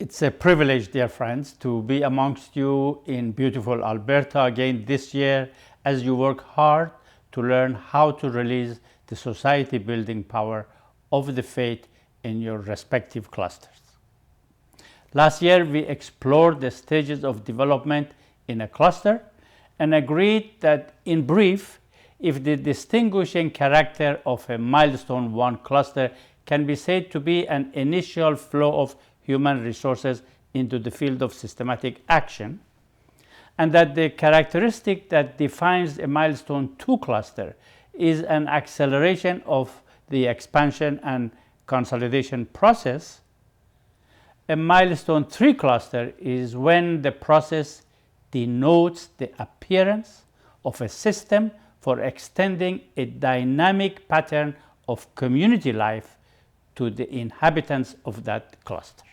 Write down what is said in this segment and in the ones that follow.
It's a privilege, dear friends, to be amongst you in beautiful Alberta again this year as you work hard to learn how to release the society building power of the faith in your respective clusters. Last year we explored the stages of development in a cluster and agreed that, in brief, if the distinguishing character of a milestone 1 cluster can be said to be an initial flow of human resources into the field of systematic action, and that the characteristic that defines a milestone 2 cluster is an acceleration of the expansion and consolidation process, a milestone 3 cluster is when the process denotes the appearance of a system for extending a dynamic pattern of community life to the inhabitants of that cluster.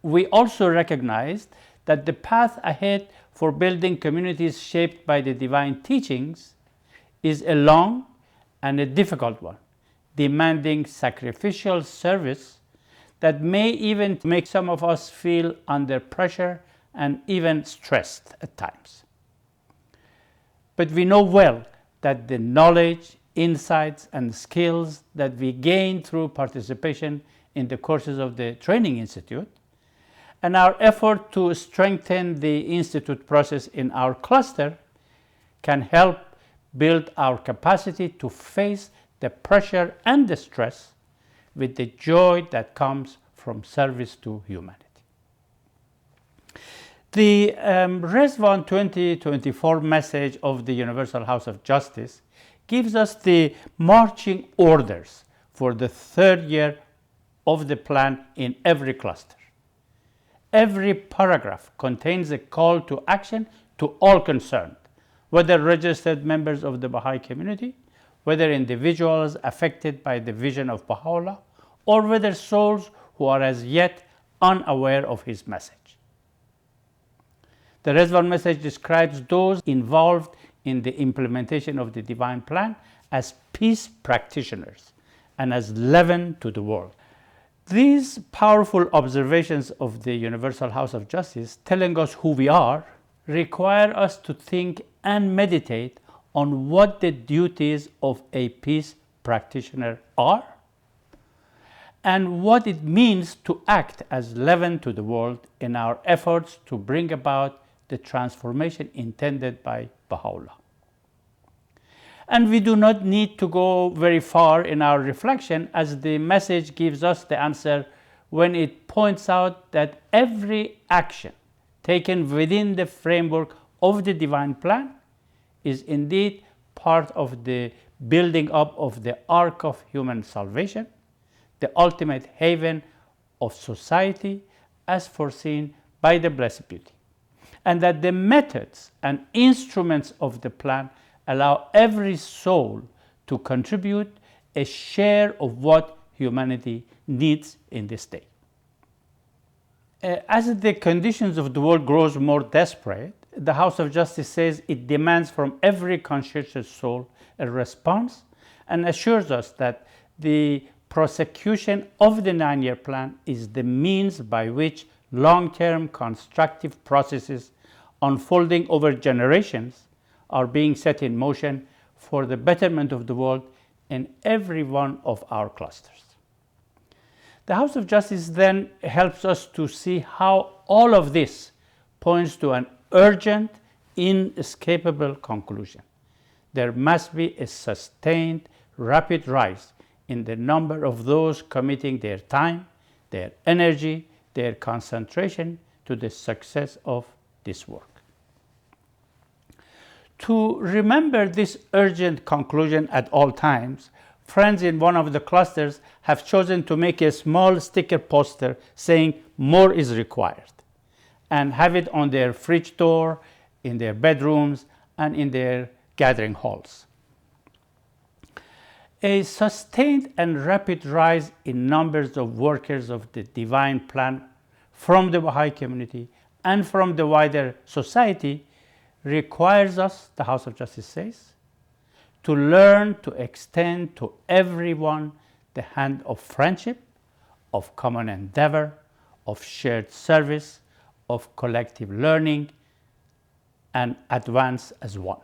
We also recognized that the path ahead for building communities shaped by the divine teachings is a long and a difficult one, demanding sacrificial service that may even make some of us feel under pressure and even stressed at times. But we know well that the knowledge, insights, and skills that we gain through participation in the courses of the Training Institute and our effort to strengthen the Institute process in our cluster can help build our capacity to face the pressure and the stress with the joy that comes from service to humanity. The Res-1 2024 message of the Universal House of Justice gives us the marching orders for the 3rd year of the plan in every cluster. Every paragraph contains a call to action to all concerned, whether registered members of the Baha'i community, whether individuals affected by the vision of Baha'u'llah, or whether souls who are as yet unaware of his message. The Res-1 message describes those involved in the implementation of the divine plan as peace practitioners and as leaven to the world. These powerful observations of the Universal House of Justice, telling us who we are, require us to think and meditate on what the duties of a peace practitioner are and what it means to act as leaven to the world in our efforts to bring about the transformation intended by Baha'u'llah. And we do not need to go very far in our reflection, as the message gives us the answer when it points out that every action taken within the framework of the divine plan is indeed part of the building up of the ark of human salvation, the ultimate haven of society as foreseen by the Blessed Beauty, and that the methods and instruments of the plan allow every soul to contribute a share of what humanity needs in this day. As the conditions of the world grows more desperate, the House of Justice says it demands from every conscientious soul a response and assures us that the prosecution of the 9-year plan is the means by which long-term constructive processes unfolding over generations are being set in motion for the betterment of the world in every one of our clusters. The House of Justice then helps us to see how all of this points to an urgent, inescapable conclusion. There must be a sustained, rapid rise in the number of those committing their time, their energy, their concentration to the success of this work. To remember this urgent conclusion at all times, friends in one of the clusters have chosen to make a small sticker poster saying more is required and have it on their fridge door, in their bedrooms, and in their gathering halls. A sustained and rapid rise in numbers of workers of the divine plan from the Baha'i community and from the wider society requires us, the House of Justice says, to learn to extend to everyone the hand of friendship, of common endeavor, of shared service, of collective learning, and advance as one.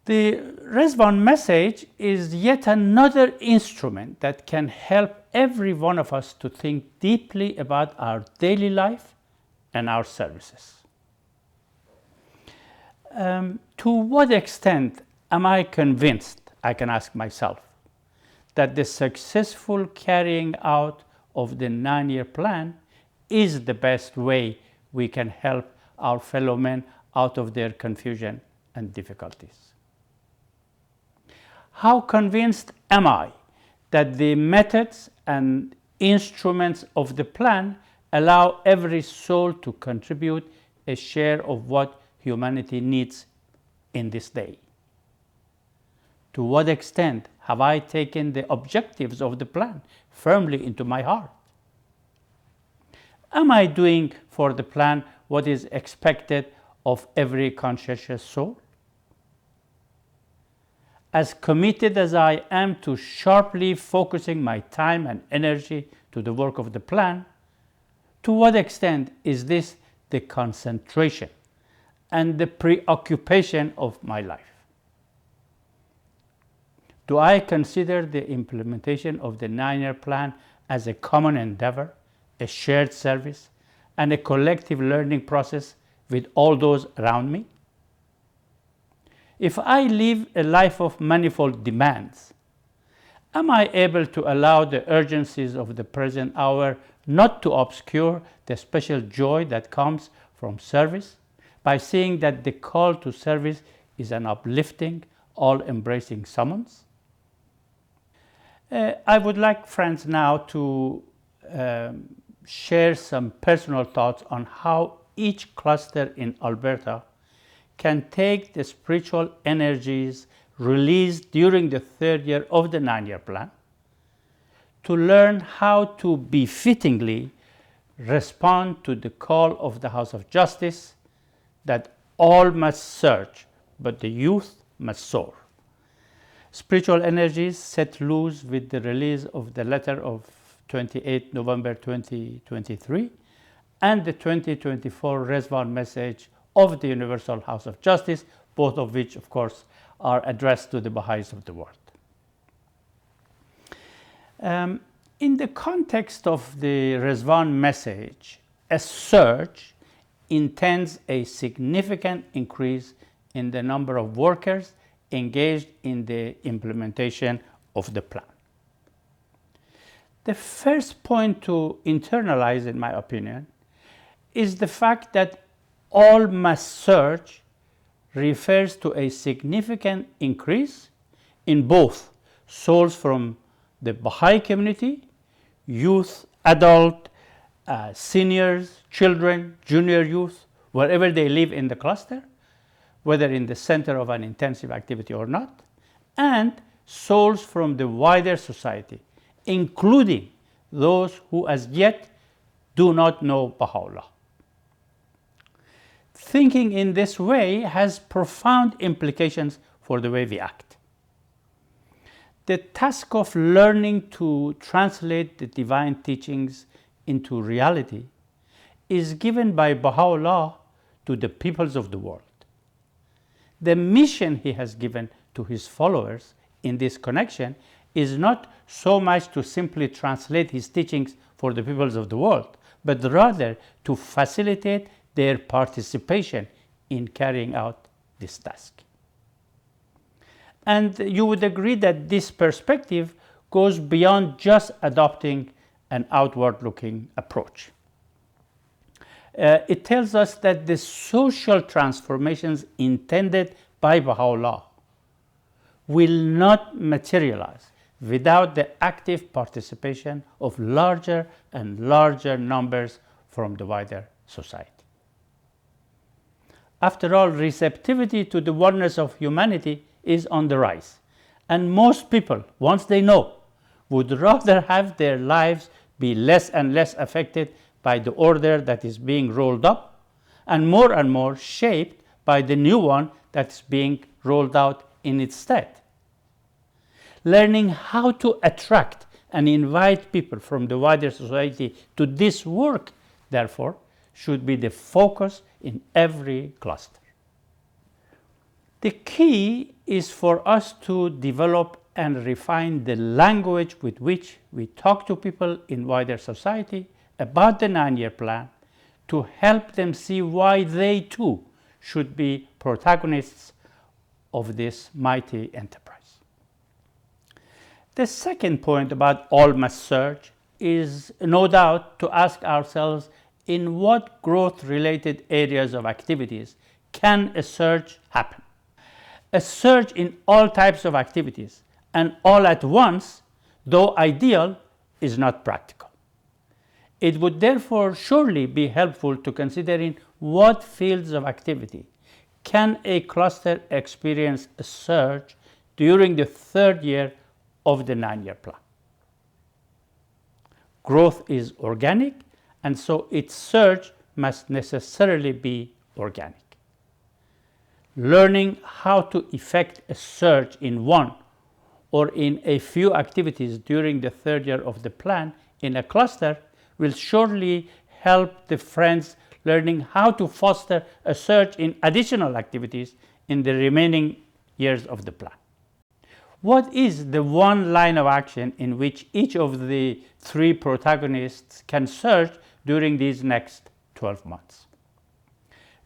The Rizwan message is yet another instrument that can help every one of us to think deeply about our daily life and our services. To what extent am I convinced, I can ask myself, that the successful carrying out of the 9-year plan is the best way we can help our fellow men out of their confusion and difficulties? How convinced am I that the methods and instruments of the plan allow every soul to contribute a share of what humanity needs in this day? To what extent have I taken the objectives of the plan firmly into my heart? Am I doing for the plan what is expected of every conscientious soul? As committed as I am to sharply focusing my time and energy to the work of the plan, to what extent is this the concentration and the preoccupation of my life? Do I consider the implementation of the 9-year plan as a common endeavor, a shared service, and a collective learning process with all those around me? If I live a life of manifold demands, am I able to allow the urgencies of the present hour not to obscure the special joy that comes from service by seeing that the call to service is an uplifting, all-embracing summons? I would like, friends, now to share some personal thoughts on how each cluster in Alberta can take the spiritual energies released during the 3rd year of the 9-year plan to learn how to befittingly respond to the call of the House of Justice that all must search, but the youth must soar. Spiritual energies set loose with the release of the letter of 28 November 2023 and the 2024 Rizwan message of the Universal House of Justice, both of which, of course, are addressed to the Baha'is of the world. In the context of the Rizwan message, a surge intends a significant increase in the number of workers engaged in the implementation of the plan. The first point to internalize, in my opinion, is the fact that all must search refers to a significant increase in both souls from the Baha'i community, youth, adult, seniors, children, junior youth, wherever they live in the cluster, whether in the center of an intensive activity or not, and souls from the wider society, including those who as yet do not know Baha'u'llah. Thinking in this way has profound implications for the way we act. The task of learning to translate the divine teachings into reality is given by Baha'u'llah to the peoples of the world. The mission he has given to his followers in this connection is not so much to simply translate his teachings for the peoples of the world, but rather to facilitate their participation in carrying out this task. And you would agree that this perspective goes beyond just adopting an outward-looking approach. It tells us that the social transformations intended by Baha'u'llah will not materialize without the active participation of larger and larger numbers from the wider society. After all, receptivity to the oneness of humanity is on the rise, and most people, once they know, would rather have their lives be less and less affected by the order that is being rolled up and more shaped by the new one that is being rolled out in its stead. Learning how to attract and invite people from the wider society to this work, therefore, should be the focus in every cluster. The key is for us to develop and refine the language with which we talk to people in wider society about the 9-year plan to help them see why they too should be protagonists of this mighty enterprise. The second point about all must search is no doubt to ask ourselves in what growth-related areas of activities can a surge happen. A surge in all types of activities and all at once, though ideal, is not practical. It would therefore surely be helpful to considering what fields of activity can a cluster experience a surge during the 3rd year of the 9-year plan. Growth is organic, and so its surge must necessarily be organic. Learning how to effect a surge in one or in a few activities during the 3rd year of the plan in a cluster will surely help the friends learning how to foster a surge in additional activities in the remaining years of the plan. What is the one line of action in which each of the 3 protagonists can surge during these next 12 months?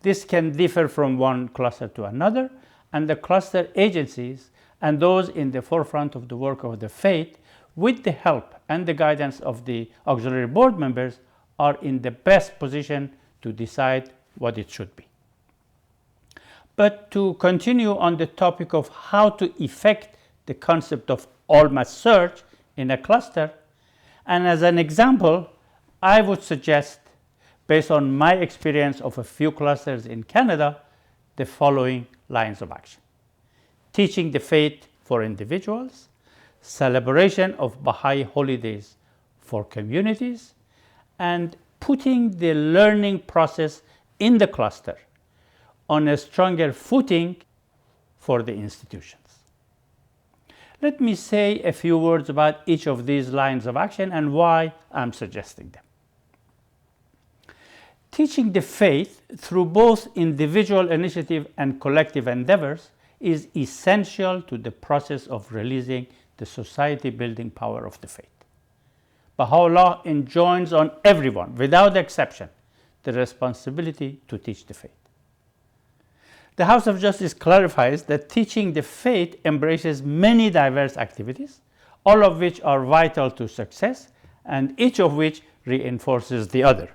This can differ from one cluster to another, and the cluster agencies and those in the forefront of the work of the faith, with the help and the guidance of the auxiliary board members, are in the best position to decide what it should be. But to continue on the topic of how to effect the concept of all must search in a cluster, and as an example, I would suggest, based on my experience of a few clusters in Canada, the following lines of action: teaching the faith for individuals, celebration of Baha'i holidays for communities, and putting the learning process in the cluster on a stronger footing for the institutions. Let me say a few words about each of these lines of action and why I'm suggesting them. Teaching the faith through both individual initiative and collective endeavors is essential to the process of releasing the society-building power of the faith. Baha'u'llah enjoins on everyone, without exception, the responsibility to teach the faith. The House of Justice clarifies that teaching the faith embraces many diverse activities, all of which are vital to success, and each of which reinforces the other.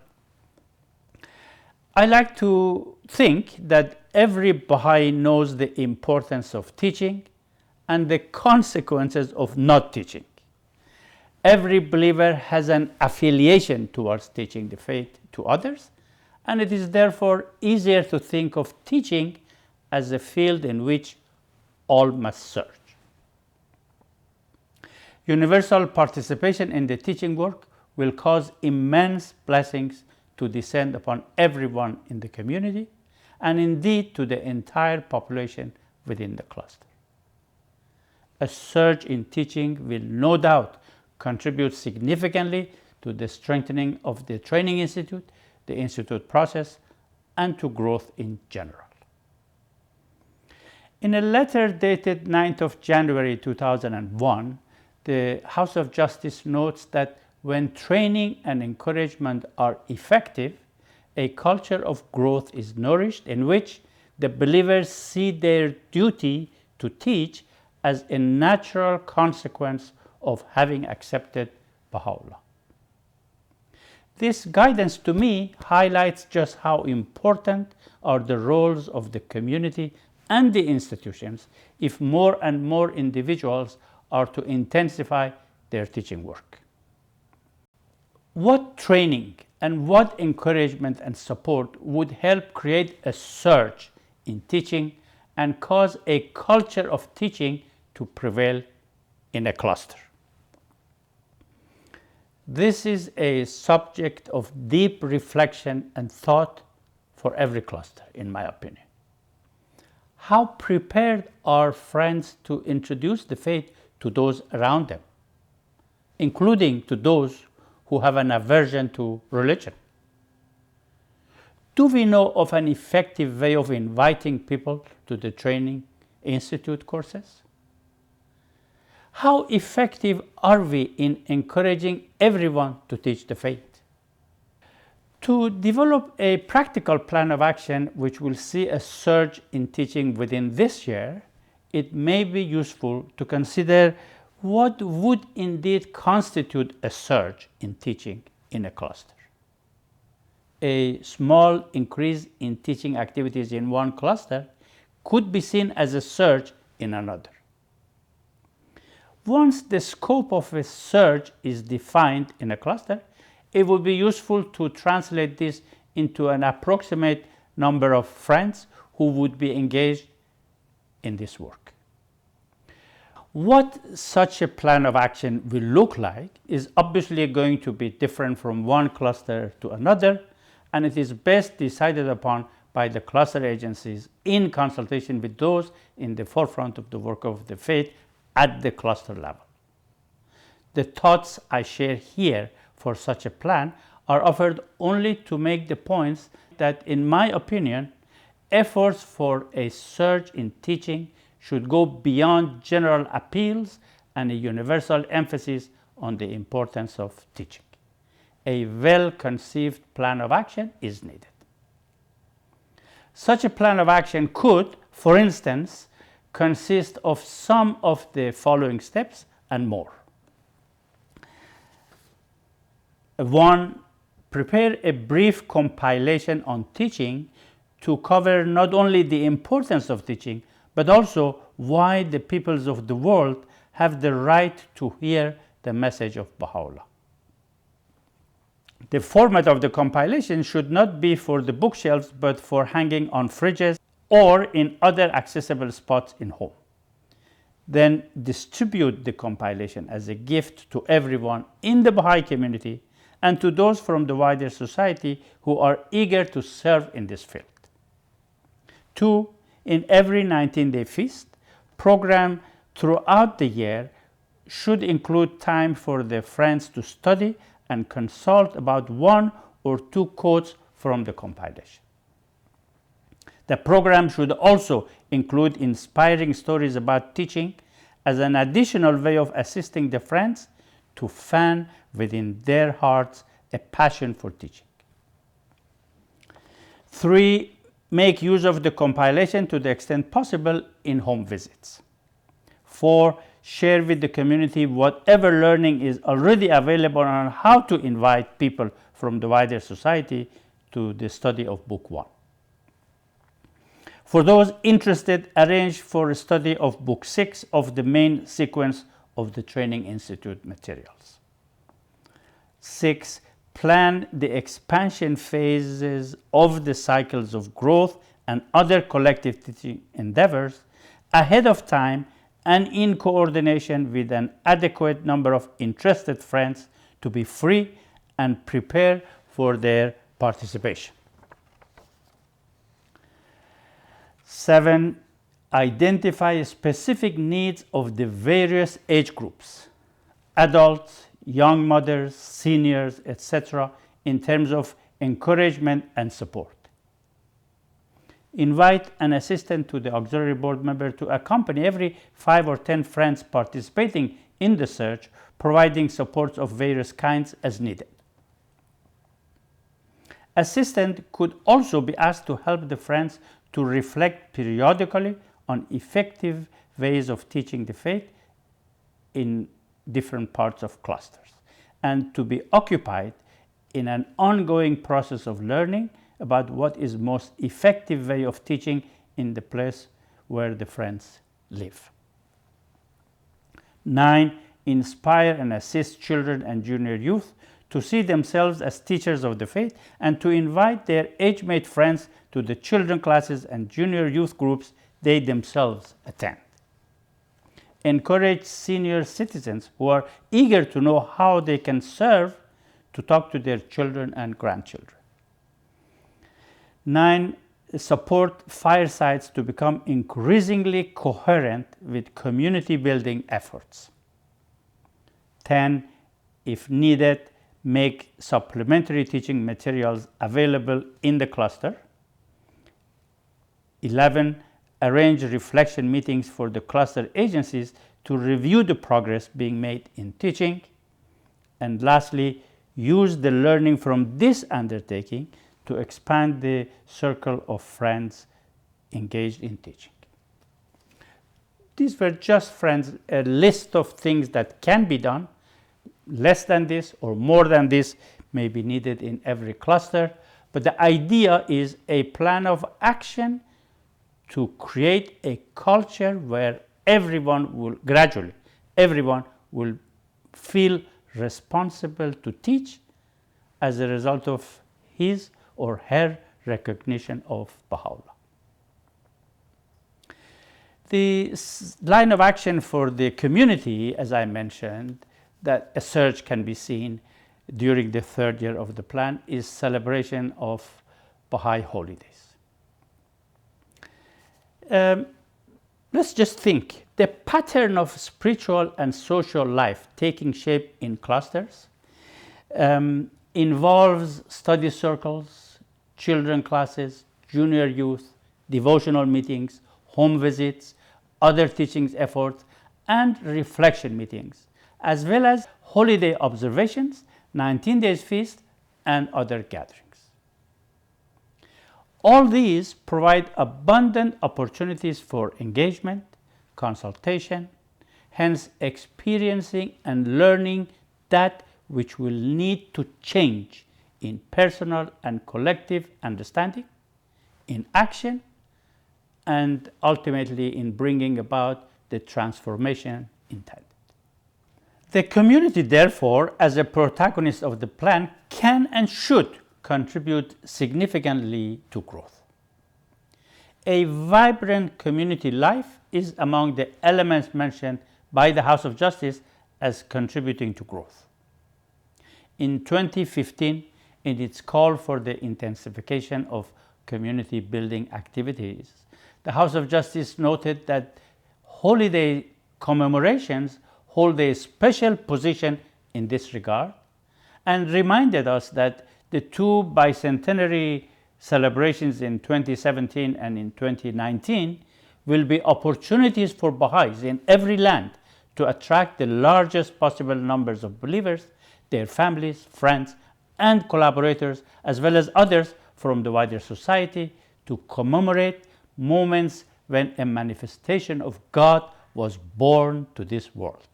I like to think that every Baha'i knows the importance of teaching and the consequences of not teaching. Every believer has an affiliation towards teaching the faith to others, and it is therefore easier to think of teaching as a field in which all must search. Universal participation in the teaching work will cause immense blessings to descend upon everyone in the community, and indeed to the entire population within the cluster. A surge in teaching will no doubt contribute significantly to the strengthening of the training institute, the institute process, and to growth in general. In a letter dated 9th of January 2001, the House of Justice notes that when training and encouragement are effective, a culture of growth is nourished in which the believers see their duty to teach as a natural consequence of having accepted Baha'u'llah. This guidance to me highlights just how important are the roles of the community and the institutions if more and more individuals are to intensify their teaching work. What training and what encouragement and support would help create a surge in teaching and cause a culture of teaching to prevail in a cluster? This is a subject of deep reflection and thought for every cluster, in my opinion. How prepared are friends to introduce the faith to those around them? including to those who have an aversion to religion? Do we know of an effective way of inviting people to the Training Institute courses? How effective are we in encouraging everyone to teach the faith? To develop a practical plan of action which will see a surge in teaching within this year, it may be useful to consider what would indeed constitute a surge in teaching in a cluster. A small increase in teaching activities in one cluster could be seen as a surge in another. Once the scope of a surge is defined in a cluster, it would be useful to translate this into an approximate number of friends who would be engaged in this work. What such a plan of action will look like is obviously going to be different from one cluster to another, and it is best decided upon by the cluster agencies in consultation with those in the forefront of the work of the faith at the cluster level. The thoughts I share here for such a plan are offered only to make the points that, in my opinion, efforts for a surge in teaching should go beyond general appeals and a universal emphasis on the importance of teaching. A well-conceived plan of action is needed. Such a plan of action could, for instance, consist of some of the following steps and more. 1. Prepare a brief compilation on teaching to cover not only the importance of teaching, but also why the peoples of the world have the right to hear the message of Baha'u'llah. The format of the compilation should not be for the bookshelves, but for hanging on fridges or in other accessible spots in home. Then distribute the compilation as a gift to everyone in the Baha'i community and to those from the wider society who are eager to serve in this field. 2. In every 19-day feast, program throughout the year should include time for the friends to study and consult about one or two quotes from the compilation. The program should also include inspiring stories about teaching as an additional way of assisting the friends to fan within their hearts a passion for teaching. 3. Make use of the compilation to the extent possible in home visits. 4. Share with the community whatever learning is already available on how to invite people from the wider society to the study of Book 1. For those interested, arrange for a study of Book 6 of the main sequence of the Training Institute materials. 6. Plan the expansion phases of the cycles of growth and other collective teaching endeavors ahead of time and in coordination with an adequate number of interested friends to be free and prepare for their participation. 7. Identify specific needs of the various age groups, adults, young mothers, seniors, etc., in terms of encouragement and support. Invite an assistant to the auxiliary board member to accompany every 5 or 10 friends participating in the search, providing supports of various kinds as needed. Assistant could also be asked to help the friends to reflect periodically on effective ways of teaching the faith in different parts of clusters, and to be occupied in an ongoing process of learning about what is most effective way of teaching in the place where the friends live. 9. Inspire and assist children and junior youth to see themselves as teachers of the faith and to invite their age-mate friends to the children classes and junior youth groups they themselves attend. Encourage senior citizens who are eager to know how they can serve to talk to their children and grandchildren. 9. Support firesides to become increasingly coherent with community building efforts. 10. if needed, make supplementary teaching materials available in the cluster. 11. Arrange reflection meetings for the cluster agencies to review the progress being made in teaching. And lastly, use the learning from this undertaking to expand the circle of friends engaged in teaching. These were just, friends, a list of things that can be done. Less than this or more than this may be needed in every cluster, but the idea is a plan of action to create a culture where everyone will feel responsible to teach as a result of his or her recognition of Baha'u'llah. The line of action for the community, as I mentioned, that a surge can be seen during the third year of the plan, is celebration of Baha'i holidays. Let's just think. The pattern of spiritual and social life taking shape in clusters involves study circles, children classes, junior youth, devotional meetings, home visits, other teaching efforts, and reflection meetings, as well as holiday observations, 19 days feast, and other gatherings. All these provide abundant opportunities for engagement, consultation, hence experiencing and learning that which will need to change in personal and collective understanding, in action, and ultimately in bringing about the transformation intended. The community, therefore, as a protagonist of the plan, can and should contribute significantly to growth. A vibrant community life is among the elements mentioned by the House of Justice as contributing to growth. In 2015, in its call for the intensification of community building activities, the House of Justice noted that holiday commemorations hold a special position in this regard, and reminded us that the two bicentenary celebrations in 2017 and in 2019 will be opportunities for Baha'is in every land to attract the largest possible numbers of believers, their families, friends, and collaborators, as well as others from the wider society, to commemorate moments when a manifestation of God was born to this world.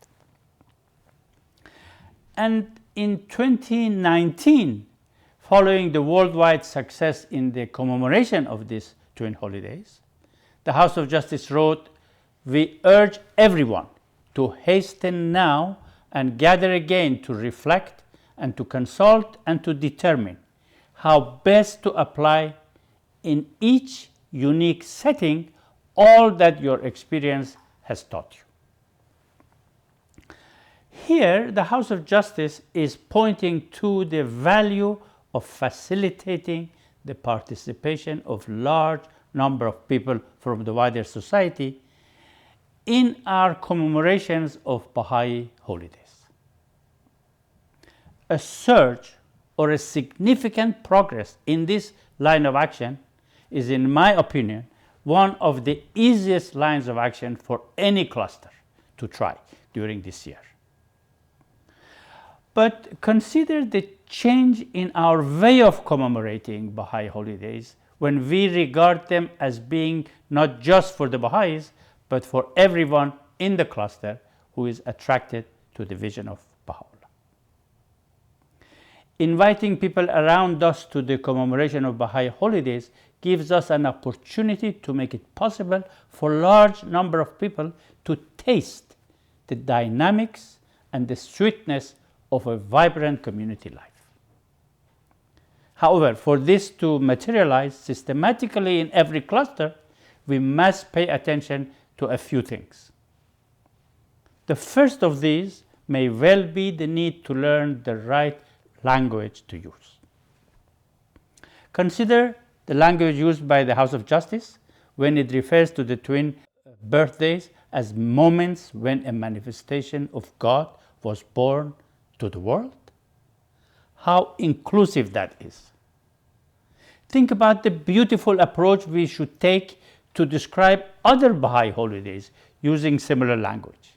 And in 2019, following the worldwide success in the commemoration of these twin holidays, the House of Justice wrote, "We urge everyone to hasten now and gather again to reflect and to consult and to determine how best to apply in each unique setting all that your experience has taught you." Here, the House of Justice is pointing to the value of facilitating the participation of large number of people from the wider society in our commemorations of Baha'i holidays. A surge or a significant progress in this line of action is, in my opinion, one of the easiest lines of action for any cluster to try during this year. But consider the change in our way of commemorating Baha'i holidays when we regard them as being not just for the Baha'is, but for everyone in the cluster who is attracted to the vision of Baha'u'llah. Inviting people around us to the commemoration of Baha'i holidays gives us an opportunity to make it possible for a large number of people to taste the dynamics and the sweetness of a vibrant community life. However, for this to materialize systematically in every cluster, we must pay attention to a few things. The first of these may well be the need to learn the right language to use. Consider the language used by the House of Justice when it refers to the twin birthdays as moments when a manifestation of God was born to the world. How inclusive that is. Think about the beautiful approach we should take to describe other Baha'i holidays using similar language.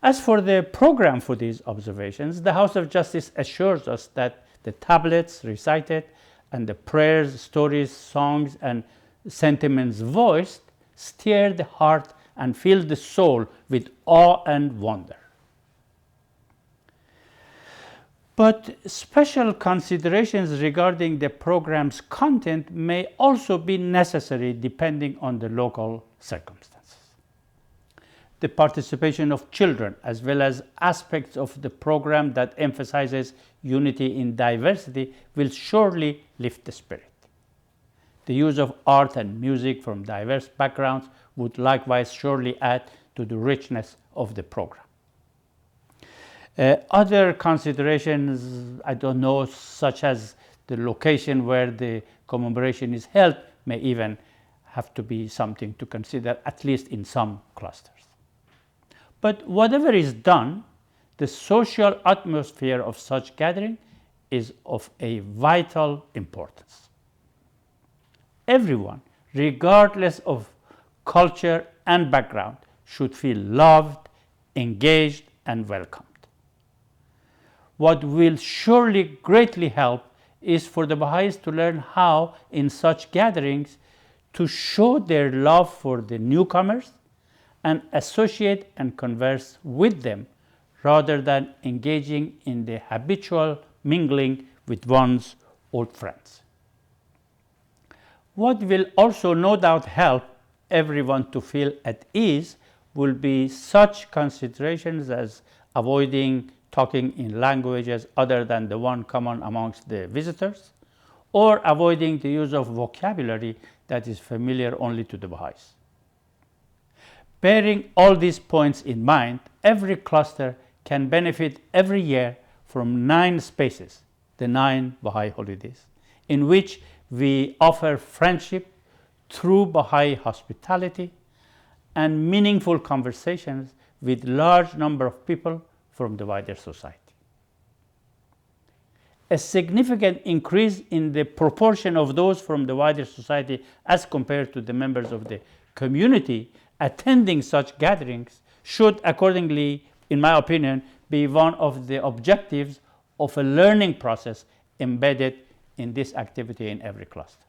As for the program for these observations, the House of Justice assures us that the tablets recited and the prayers, stories, songs, and sentiments voiced stir the heart and fill the soul with awe and wonder. But special considerations regarding the program's content may also be necessary depending on the local circumstances. The participation of children, as well as aspects of the program that emphasizes unity in diversity, will surely lift the spirit. The use of art and music from diverse backgrounds would likewise surely add to the richness of the program. Other considerations, such as the location where the commemoration is held, may even have to be something to consider, at least in some clusters. But whatever is done, the social atmosphere of such gathering is of a vital importance. Everyone, regardless of culture and background, should feel loved, engaged, and welcomed. What will surely greatly help is for the Baha'is to learn how, in such gatherings, to show their love for the newcomers and associate and converse with them rather than engaging in the habitual mingling with one's old friends. What will also no doubt help everyone to feel at ease will be such considerations as avoiding talking in languages other than the one common amongst the visitors, or avoiding the use of vocabulary that is familiar only to the Baha'is. Bearing all these points in mind, every cluster can benefit every year from 9 spaces, the 9 Baha'i holidays, in which we offer friendship through Baha'i hospitality and meaningful conversations with large number of people from the wider society. A significant increase in the proportion of those from the wider society as compared to the members of the community attending such gatherings should accordingly, in my opinion, be one of the objectives of a learning process embedded in this activity in every cluster.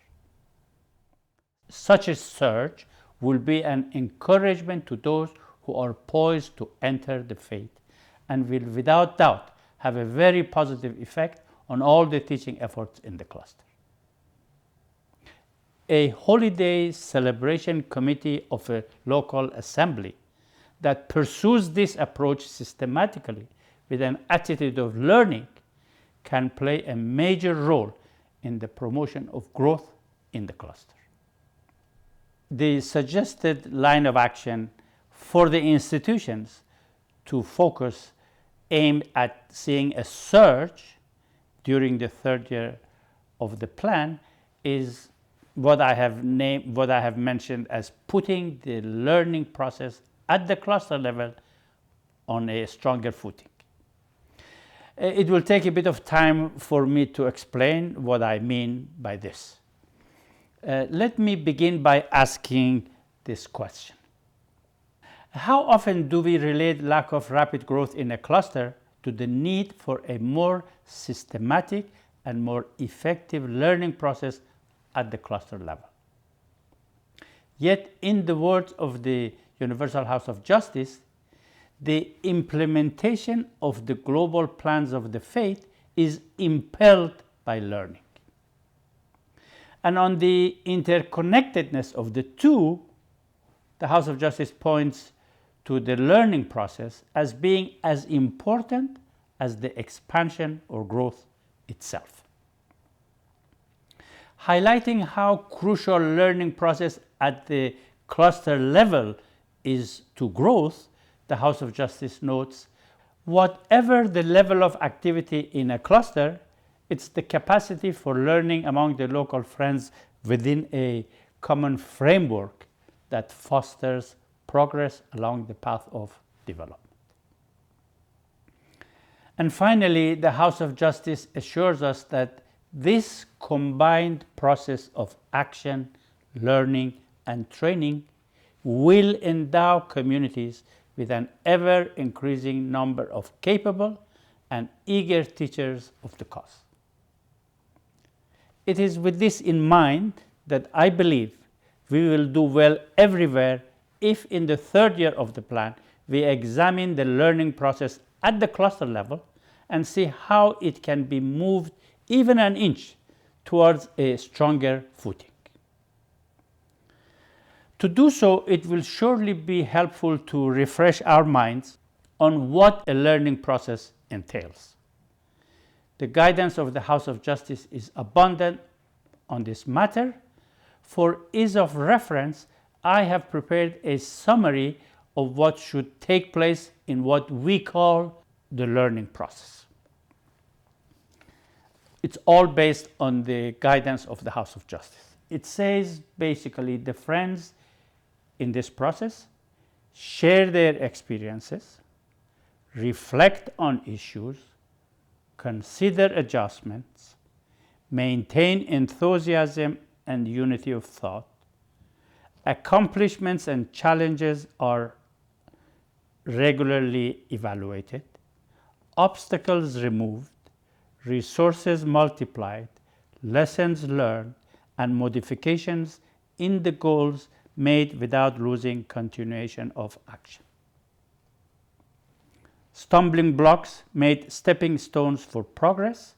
Such a surge will be an encouragement to those who are poised to enter the faith and will without doubt have a very positive effect on all the teaching efforts in the cluster. A holiday celebration committee of a local assembly that pursues this approach systematically with an attitude of learning can play a major role in the promotion of growth in the cluster. The suggested line of action for the institutions to focus aimed at seeing a surge during the 3rd year of the plan is what I have mentioned as putting the learning process at the cluster level on a stronger footing. It will take a bit of time for me to explain what I mean by this. Let me begin by asking this question. How often do we relate lack of rapid growth in a cluster to the need for a more systematic and more effective learning process at the cluster level? Yet, in the words of the Universal House of Justice, the implementation of the global plans of the faith is impelled by learning. And on the interconnectedness of the two, the House of Justice points to the learning process as being as important as the expansion or growth itself. Highlighting how crucial learning process at the cluster level is to growth, the House of Justice notes, whatever the level of activity in a cluster, it's the capacity for learning among the local friends within a common framework that fosters progress along the path of development. And finally, the House of Justice assures us that this combined process of action, learning, and training will endow communities with an ever-increasing number of capable and eager teachers of the cause. It is with this in mind that I believe we will do well everywhere if in the third year of the plan we examine the learning process at the cluster level and see how it can be moved even an inch towards a stronger footing. To do so, it will surely be helpful to refresh our minds on what a learning process entails. The guidance of the House of Justice is abundant on this matter. For ease of reference, I have prepared a summary of what should take place in what we call the learning process. It's all based on the guidance of the House of Justice. It says basically the friends in this process share their experiences, reflect on issues, consider adjustments, maintain enthusiasm and unity of thought. Accomplishments and challenges are regularly evaluated, obstacles removed, resources multiplied, lessons learned, and modifications in the goals made without losing continuation of action. Stumbling blocks made stepping stones for progress.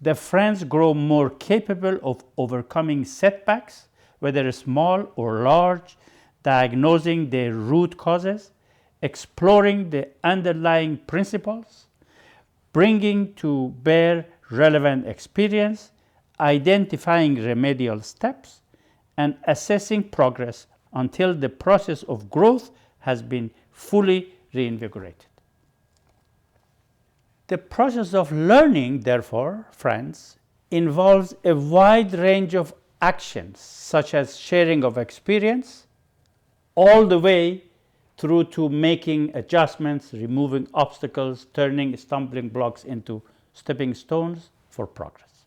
The friends grow more capable of overcoming setbacks, whether small or large, diagnosing their root causes, exploring the underlying principles, bringing to bear relevant experience, identifying remedial steps, and assessing progress until the process of growth has been fully reinvigorated. The process of learning, therefore, friends, involves a wide range of actions such as sharing of experience, all the way through to making adjustments, removing obstacles, turning stumbling blocks into stepping stones for progress.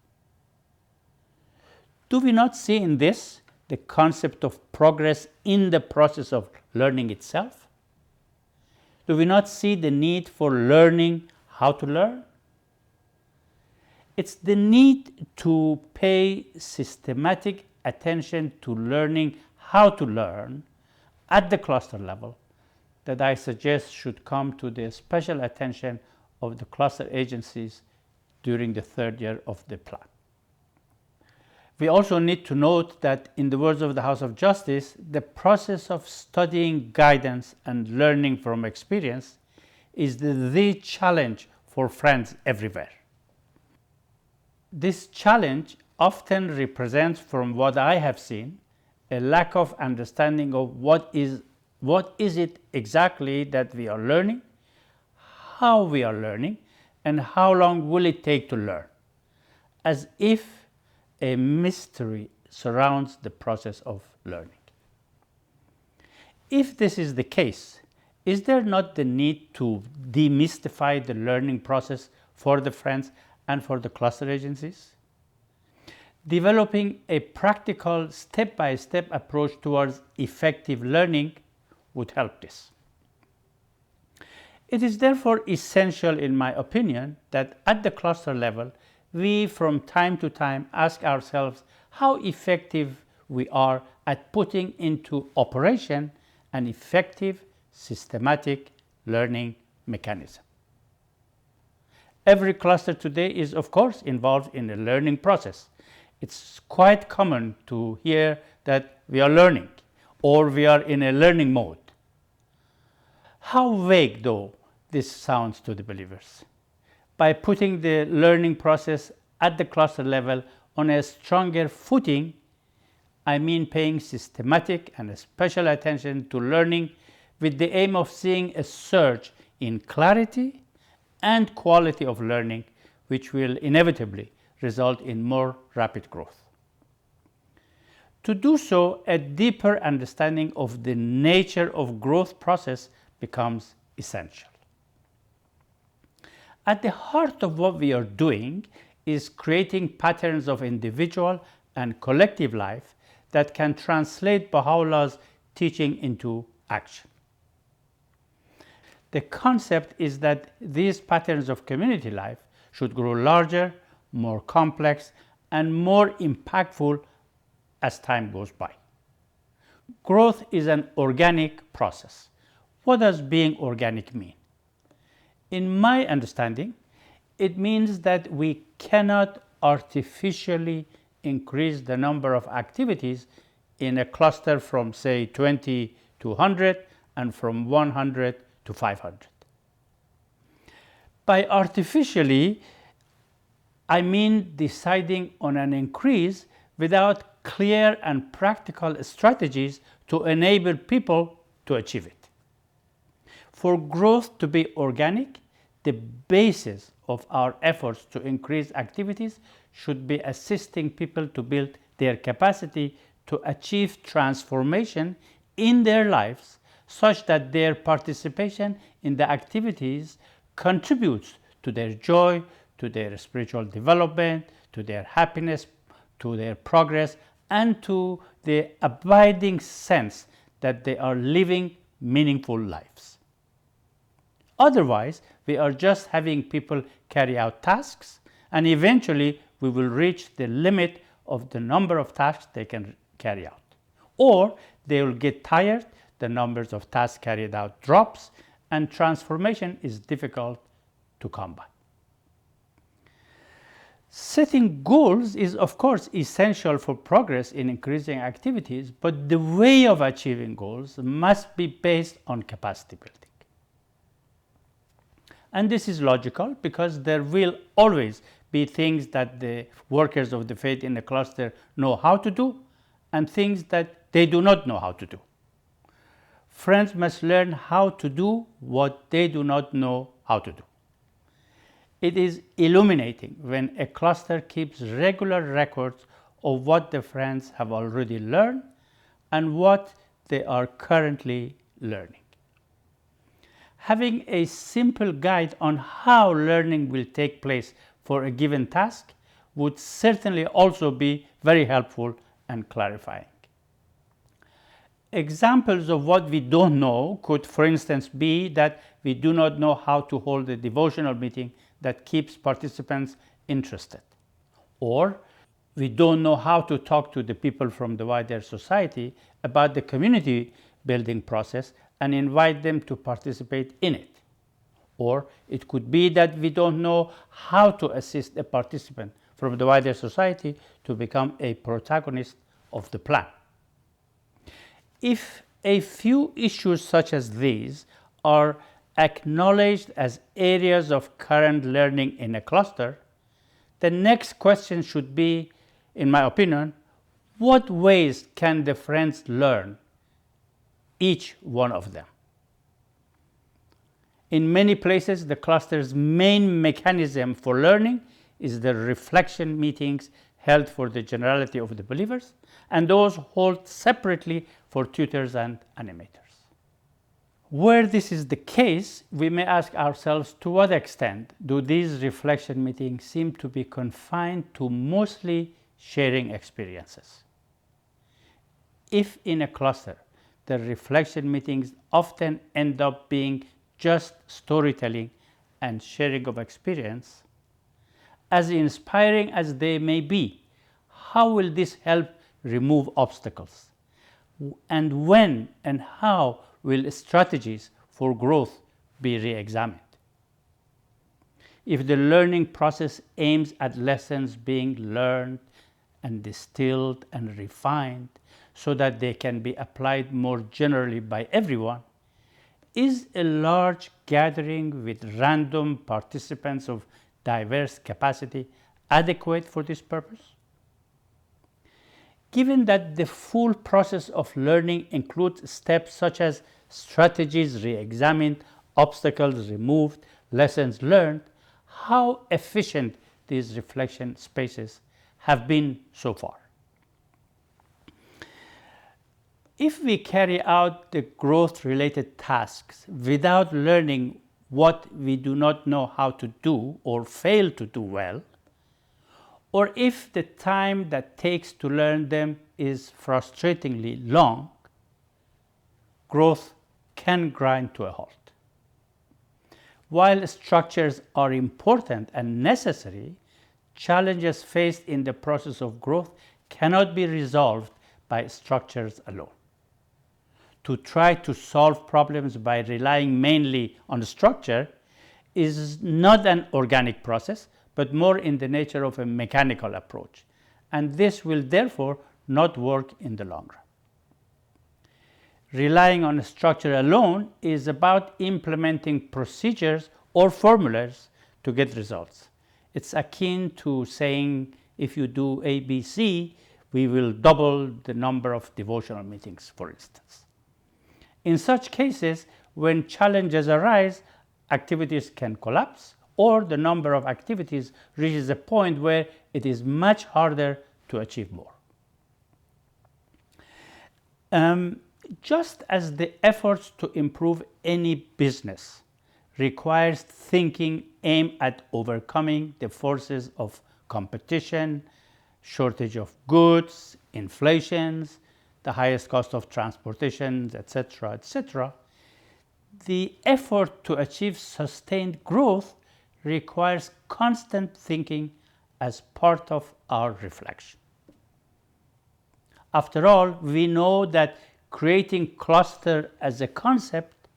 Do we not see in this the concept of progress in the process of learning itself? Do we not see the need for learning how to learn? It's the need to pay systematic attention to learning how to learn at the cluster level that I suggest should come to the special attention of the cluster agencies during the third year of the plan. We also need to note that, in the words of the House of Justice, the process of studying guidance and learning from experience is the challenge for friends everywhere. This challenge often represents, from what I have seen, a lack of understanding of what is it exactly that we are learning, how we are learning, and how long will it take to learn, as if a mystery surrounds the process of learning. If this is the case, is there not the need to demystify the learning process for the friends and for the cluster agencies? Developing a practical step-by-step approach towards effective learning would help this. It is therefore essential, in my opinion, that at the cluster level, we from time to time ask ourselves how effective we are at putting into operation an effective, systematic learning mechanism. Every cluster today is, of course, involved in the learning process. It's quite common to hear that we are learning or we are in a learning mode. How vague, though, this sounds to the believers. By putting the learning process at the cluster level on a stronger footing, I mean paying systematic and special attention to learning with the aim of seeing a surge in clarity and quality of learning, which will inevitably result in more rapid growth. To do so, a deeper understanding of the nature of growth process becomes essential. At the heart of what we are doing is creating patterns of individual and collective life that can translate Baha'u'llah's teaching into action. The concept is that these patterns of community life should grow larger, more complex, and more impactful as time goes by. Growth is an organic process. What does being organic mean? In my understanding, it means that we cannot artificially increase the number of activities in a cluster from, say, 20 to 100 and from 100 to 500. By artificially, I mean deciding on an increase without clear and practical strategies to enable people to achieve it. For growth to be organic, the basis of our efforts to increase activities should be assisting people to build their capacity to achieve transformation in their lives such that their participation in the activities contributes to their joy, to their spiritual development, to their happiness, to their progress, and to the abiding sense that they are living meaningful lives. Otherwise, we are just having people carry out tasks, and eventually we will reach the limit of the number of tasks they can carry out. Or they will get tired, the numbers of tasks carried out drops, and transformation is difficult to come by. Setting goals is, of course, essential for progress in increasing activities, but the way of achieving goals must be based on capacity building. And this is logical because there will always be things that the workers of the faith in the cluster know how to do and things that they do not know how to do. Friends must learn how to do what they do not know how to do. It is illuminating when a cluster keeps regular records of what the friends have already learned and what they are currently learning. Having a simple guide on how learning will take place for a given task would certainly also be very helpful and clarifying. Examples of what we don't know could, for instance, be that we do not know how to hold a devotional meeting that keeps participants interested, or we don't know how to talk to the people from the wider society about the community building process and invite them to participate in it. Or it could be that we don't know how to assist a participant from the wider society to become a protagonist of the plan. If a few issues such as these are acknowledged as areas of current learning in a cluster, the next question should be, in my opinion, what ways can the friends learn each one of them? In many places, the cluster's main mechanism for learning is the reflection meetings held for the generality of the believers and those held separately for tutors and animators. Where this is the case, we may ask ourselves, to what extent do these reflection meetings seem to be confined to mostly sharing experiences? If in a cluster, the reflection meetings often end up being just storytelling and sharing of experience, as inspiring as they may be, how will this help remove obstacles? And when and how will strategies for growth be re-examined? If the learning process aims at lessons being learned and distilled and refined so that they can be applied more generally by everyone, is a large gathering with random participants of diverse capacity adequate for this purpose? Given that the full process of learning includes steps such as strategies re-examined, obstacles removed, lessons learned, how efficient these reflection spaces have been so far? If we carry out the growth-related tasks without learning what we do not know how to do or fail to do well, or if the time that takes to learn them is frustratingly long, growth can grind to a halt. While structures are important and necessary, challenges faced in the process of growth cannot be resolved by structures alone. To try to solve problems by relying mainly on structure is not an organic process, but more in the nature of a mechanical approach, and this will therefore not work in the long run. Relying on structure alone is about implementing procedures or formulas to get results. It's akin to saying, if you do ABC, we will double the number of devotional meetings, for instance. In such cases, when challenges arise, activities can collapse, or the number of activities reaches a point where it is much harder to achieve more. Just as the efforts to improve any business requires thinking aimed at overcoming the forces of competition, shortage of goods, inflations, the highest cost of transportation, etc., the effort to achieve sustained growth requires constant thinking as part of our reflection. After all, we know that creating cluster as a concept,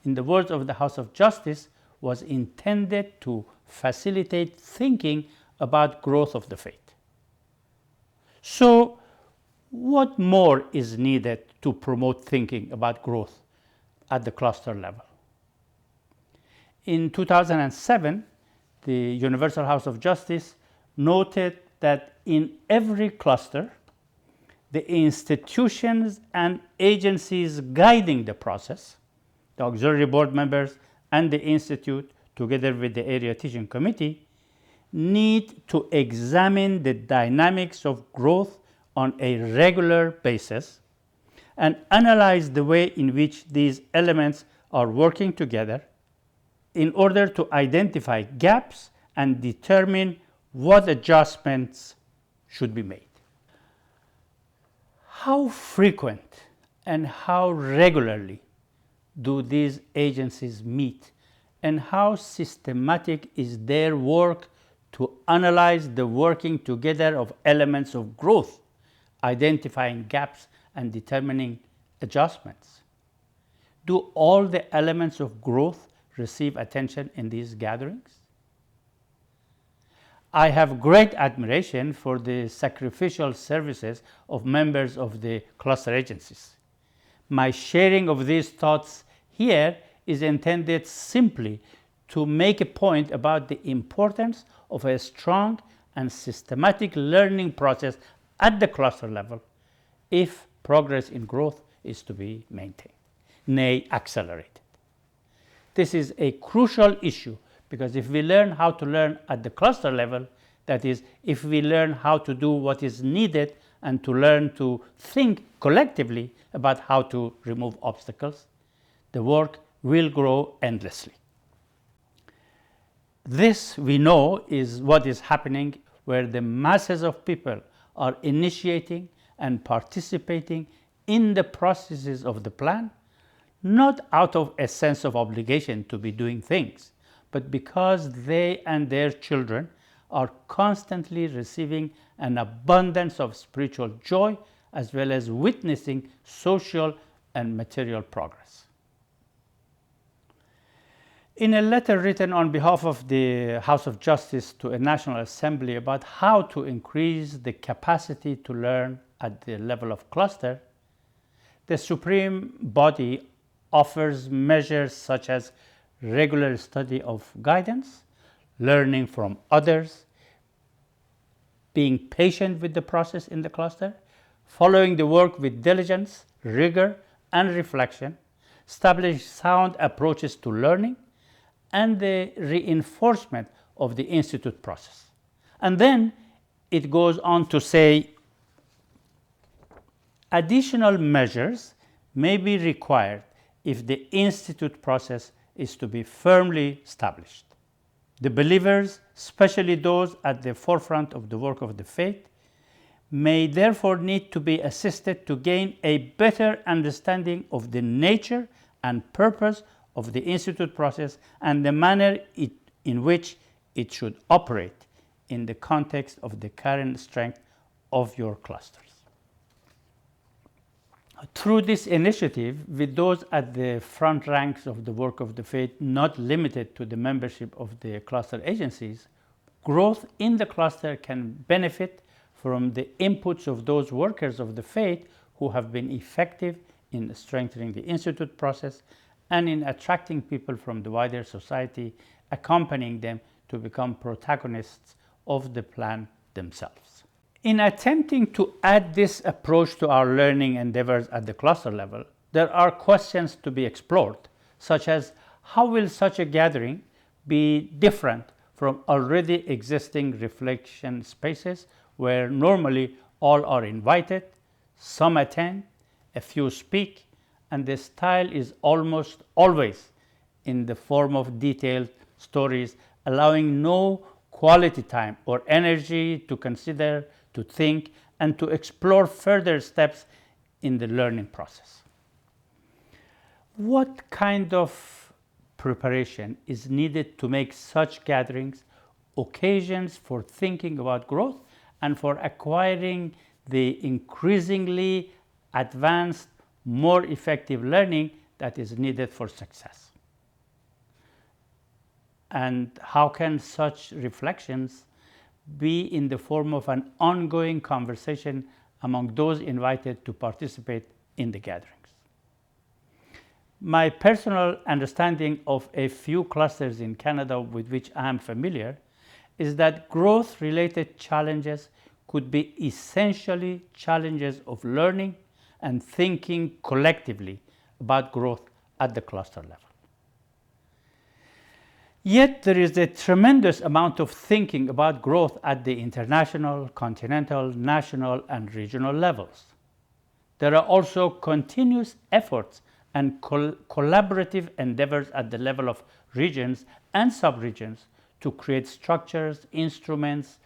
in the words of the House of Justice, was intended to facilitate thinking about growth of the faith. So, what more is needed to promote thinking about growth at the cluster level? In 2007, the Universal House of Justice noted that in every cluster, the institutions and agencies guiding the process, the auxiliary board members and the institute, together with the area teaching committee, need to examine the dynamics of growth on a regular basis and analyze the way in which these elements are working together in order to identify gaps and determine what adjustments should be made. How frequent and how regularly do these agencies meet, and how systematic is their work to analyze the working together of elements of growth, identifying gaps and determining adjustments? Do all the elements of growth receive attention in these gatherings? I have great admiration for the sacrificial services of members of the cluster agencies. My sharing of these thoughts here is intended simply to make a point about the importance of a strong and systematic learning process at the cluster level if progress in growth is to be maintained, nay, accelerated. This is a crucial issue because if we learn how to learn at the cluster level, that is, if we learn how to do what is needed and to learn to think collectively about how to remove obstacles, the work will grow endlessly. This, we know, is what is happening where the masses of people are initiating and participating in the processes of the plan, not out of a sense of obligation to be doing things, but because they and their children are constantly receiving an abundance of spiritual joy as well as witnessing social and material progress. In a letter written on behalf of the House of Justice to a National Assembly about how to increase the capacity to learn at the level of cluster, the Supreme Body offers measures such as regular study of guidance, learning from others, being patient with the process in the cluster, following the work with diligence, rigor, and reflection, establish sound approaches to learning, and the reinforcement of the institute process. And then it goes on to say, additional measures may be required if the institute process is to be firmly established. The believers, especially those at the forefront of the work of the faith, may therefore need to be assisted to gain a better understanding of the nature and purpose of the Institute process and the manner in which it should operate in the context of the current strength of your clusters. Through this initiative, with those at the front ranks of the work of the faith not limited to the membership of the cluster agencies, growth in the cluster can benefit from the inputs of those workers of the faith who have been effective in strengthening the Institute process and in attracting people from the wider society, accompanying them to become protagonists of the plan themselves. In attempting to add this approach to our learning endeavors at the cluster level, there are questions to be explored, such as how will such a gathering be different from already existing reflection spaces where normally all are invited, some attend, a few speak, and the style is almost always in the form of detailed stories, allowing no quality time or energy to consider, to think, and to explore further steps in the learning process. What kind of preparation is needed to make such gatherings occasions for thinking about growth and for acquiring the increasingly advanced, more effective learning that is needed for success? And how can such reflections be in the form of an ongoing conversation among those invited to participate in the gatherings? My personal understanding of a few clusters in Canada with which I am familiar is that growth-related challenges could be essentially challenges of learning and thinking collectively about growth at the cluster level. Yet there is a tremendous amount of thinking about growth at the international, continental, national, and regional levels. There are also continuous efforts and collaborative endeavors at the level of regions and subregions to create structures, instruments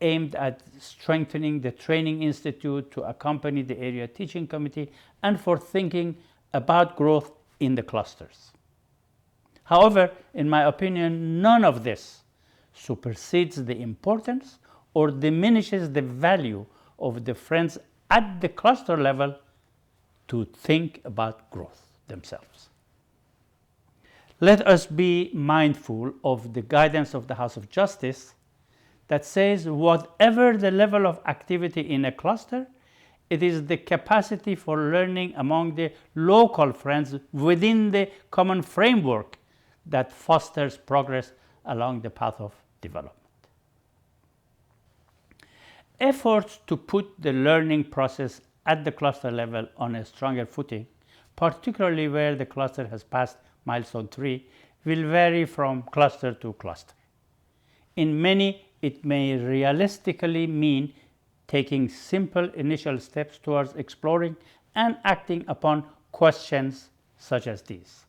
aimed at strengthening the training institute, to accompany the area teaching committee, and for thinking about growth in the clusters. However, in my opinion, none of this supersedes the importance or diminishes the value of the friends at the cluster level to think about growth themselves. Let us be mindful of the guidance of the House of Justice that says whatever the level of activity in a cluster, it is the capacity for learning among the local friends within the common framework that fosters progress along the path of development. Efforts to put the learning process at the cluster level on a stronger footing, particularly where the cluster has passed milestone 3, will vary from cluster to cluster. In many, it may realistically mean taking simple initial steps towards exploring and acting upon questions such as these.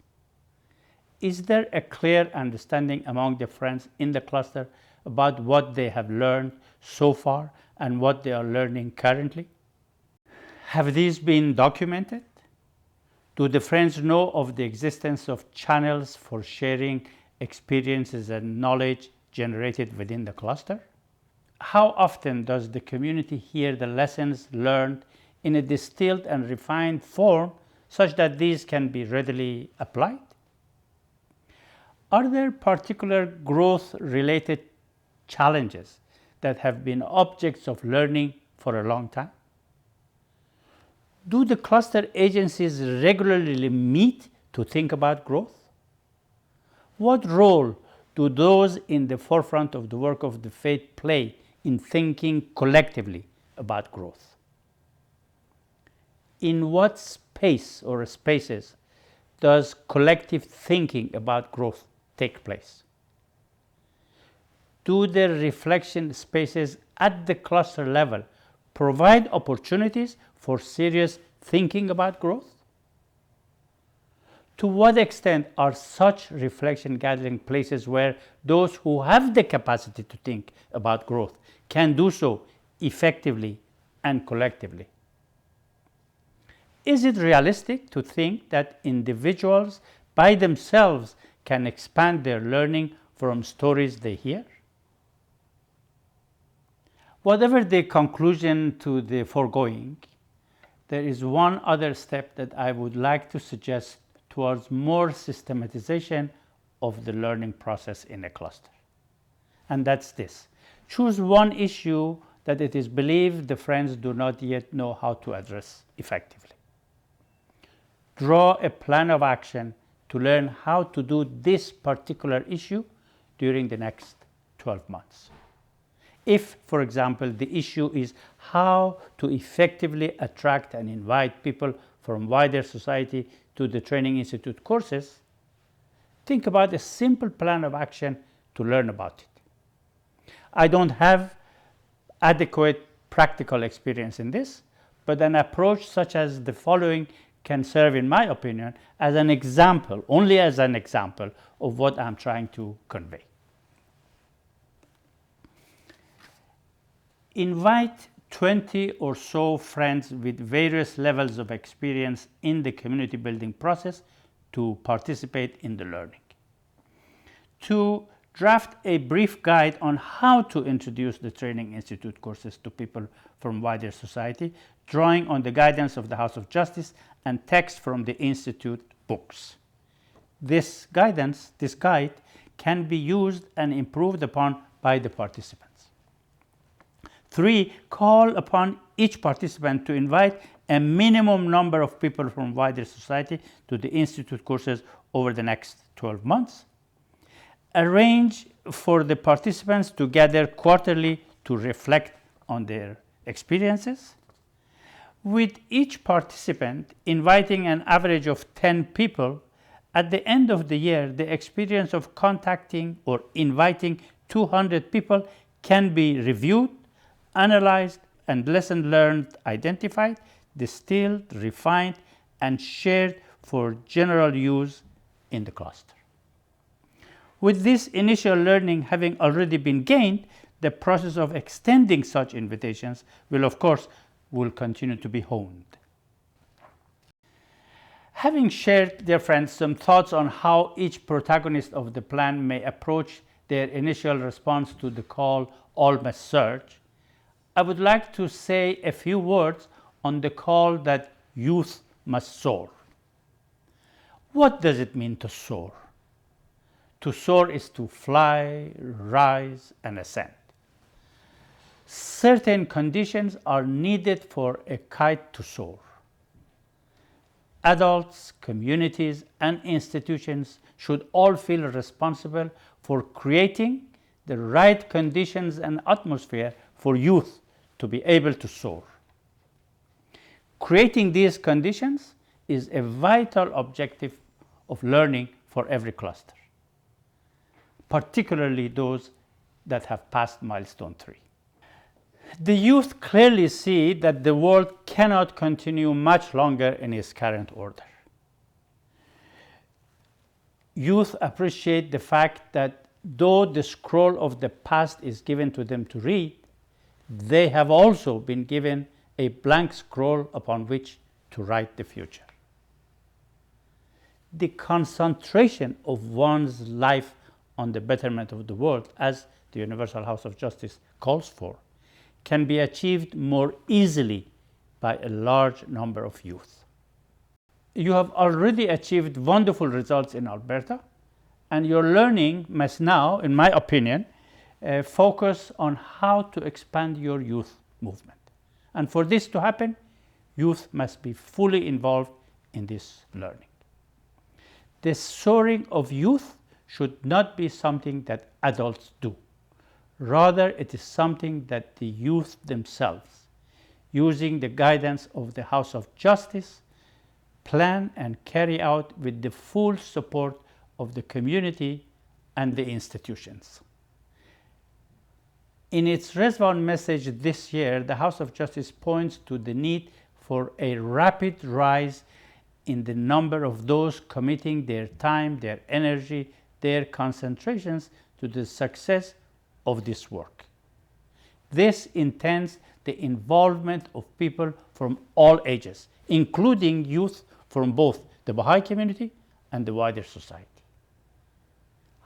Is there a clear understanding among the friends in the cluster about what they have learned so far and what they are learning currently? Have these been documented? Do the friends know of the existence of channels for sharing experiences and knowledge generated within the cluster? How often does the community hear the lessons learned in a distilled and refined form such that these can be readily applied? Are there particular growth-related challenges that have been objects of learning for a long time? Do the cluster agencies regularly meet to think about growth? What role do those in the forefront of the work of the faith play in thinking collectively about growth? In what space or spaces does collective thinking about growth take place? Do the reflection spaces at the cluster level provide opportunities for serious thinking about growth? To what extent are such reflection gathering places where those who have the capacity to think about growth can do so effectively and collectively? Is it realistic to think that individuals by themselves can expand their learning from stories they hear? Whatever the conclusion to the foregoing, there is one other step that I would like to suggest towards more systematization of the learning process in a cluster. And that's this: choose one issue that it is believed the friends do not yet know how to address effectively. Draw a plan of action to learn how to do this particular issue during the next 12 months. If, for example, the issue is how to effectively attract and invite people from wider society to the Training Institute courses, think about a simple plan of action to learn about it. I don't have adequate practical experience in this, but an approach such as the following can serve, in my opinion, as an example, only as an example of what I'm trying to convey. Invite 20 or so friends with various levels of experience in the community building process to participate in the learning. 2. Draft a brief guide on how to introduce the Training Institute courses to people from wider society, drawing on the guidance of the House of Justice and text from the Institute books. This guide can be used and improved upon by the participants. 3. Call upon each participant to invite a minimum number of people from wider society to the Institute courses over the next 12 months. Arrange for the participants to gather quarterly to reflect on their experiences, with each participant inviting an average of 10 people. At the end of the year, the experience of contacting or inviting 200 people can be reviewed, analyzed, and lessons learned identified, distilled, refined, and shared for general use in the cluster. With this initial learning having already been gained, the process of extending such invitations will continue to be honed. Having shared, dear friends, some thoughts on how each protagonist of the plan may approach their initial response to the call, all must search, I would like to say a few words on the call that youth must soar. What does it mean to soar? To soar is to fly, rise, and ascend. Certain conditions are needed for a kite to soar. Adults, communities, and institutions should all feel responsible for creating the right conditions and atmosphere for youth to be able to soar. Creating these conditions is a vital objective of learning for every cluster, particularly those that have passed milestone 3. The youth clearly see that the world cannot continue much longer in its current order. Youth appreciate the fact that though the scroll of the past is given to them to read, they have also been given a blank scroll upon which to write the future. The concentration of one's life on the betterment of the world, as the Universal House of Justice calls for, can be achieved more easily by a large number of youth. You have already achieved wonderful results in Alberta, and your learning must now, in my opinion, focus on how to expand your youth movement. And for this to happen, youth must be fully involved in this learning. The soaring of youth should not be something that adults do. Rather, it is something that the youth themselves, using the guidance of the House of Justice, plan and carry out with the full support of the community and the institutions. In its response message this year, the House of Justice points to the need for a rapid rise in the number of those committing their time, their energy, their concentrations to the success of this work. This intends the involvement of people from all ages, including youth from both the Baha'i community and the wider society.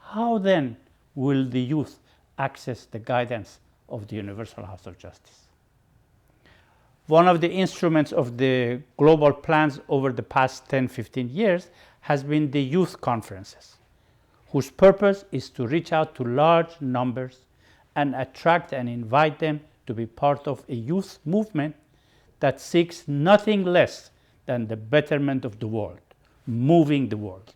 How then will the youth access the guidance of the Universal House of Justice? One of the instruments of the global plans over the past 10-15 years has been the youth conferences, whose purpose is to reach out to large numbers and attract and invite them to be part of a youth movement that seeks nothing less than the betterment of the world, moving the world.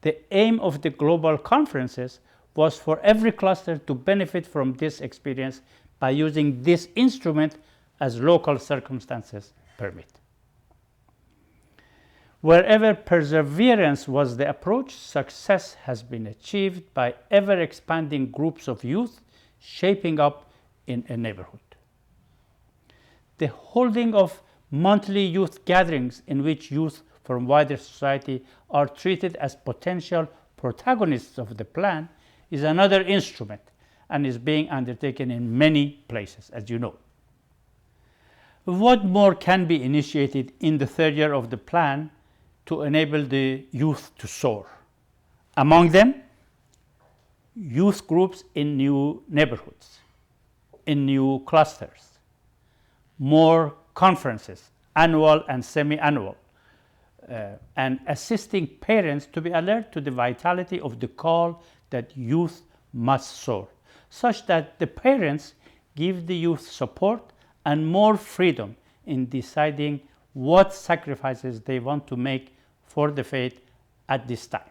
The aim of the global conferences was for every cluster to benefit from this experience by using this instrument as local circumstances permit. Wherever perseverance was the approach, success has been achieved by ever-expanding groups of youth shaping up in a neighborhood. The holding of monthly youth gatherings in which youth from wider society are treated as potential protagonists of the plan is another instrument and is being undertaken in many places, as you know. What more can be initiated in the third year of the plan to enable the youth to soar? Among them, youth groups in new neighborhoods, in new clusters, more conferences, annual and semi-annual, and assisting parents to be alert to the vitality of the call that youth must soar, such that the parents give the youth support and more freedom in deciding what sacrifices they want to make for the faith at this time.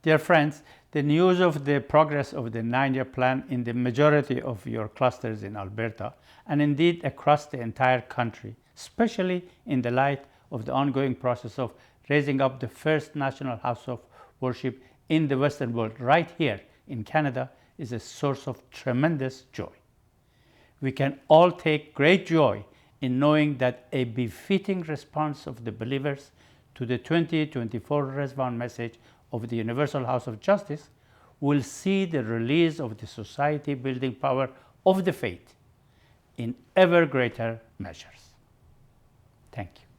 Dear friends, the news of the progress of the 9-year plan in the majority of your clusters in Alberta, and indeed across the entire country, especially in the light of the ongoing process of raising up the first national house of worship in the Western world right here in Canada, is a source of tremendous joy. We can all take great joy in knowing that a befitting response of the believers to the 2024 Resvan message of the Universal House of Justice will see the release of the society building power of the faith in ever greater measures. Thank you.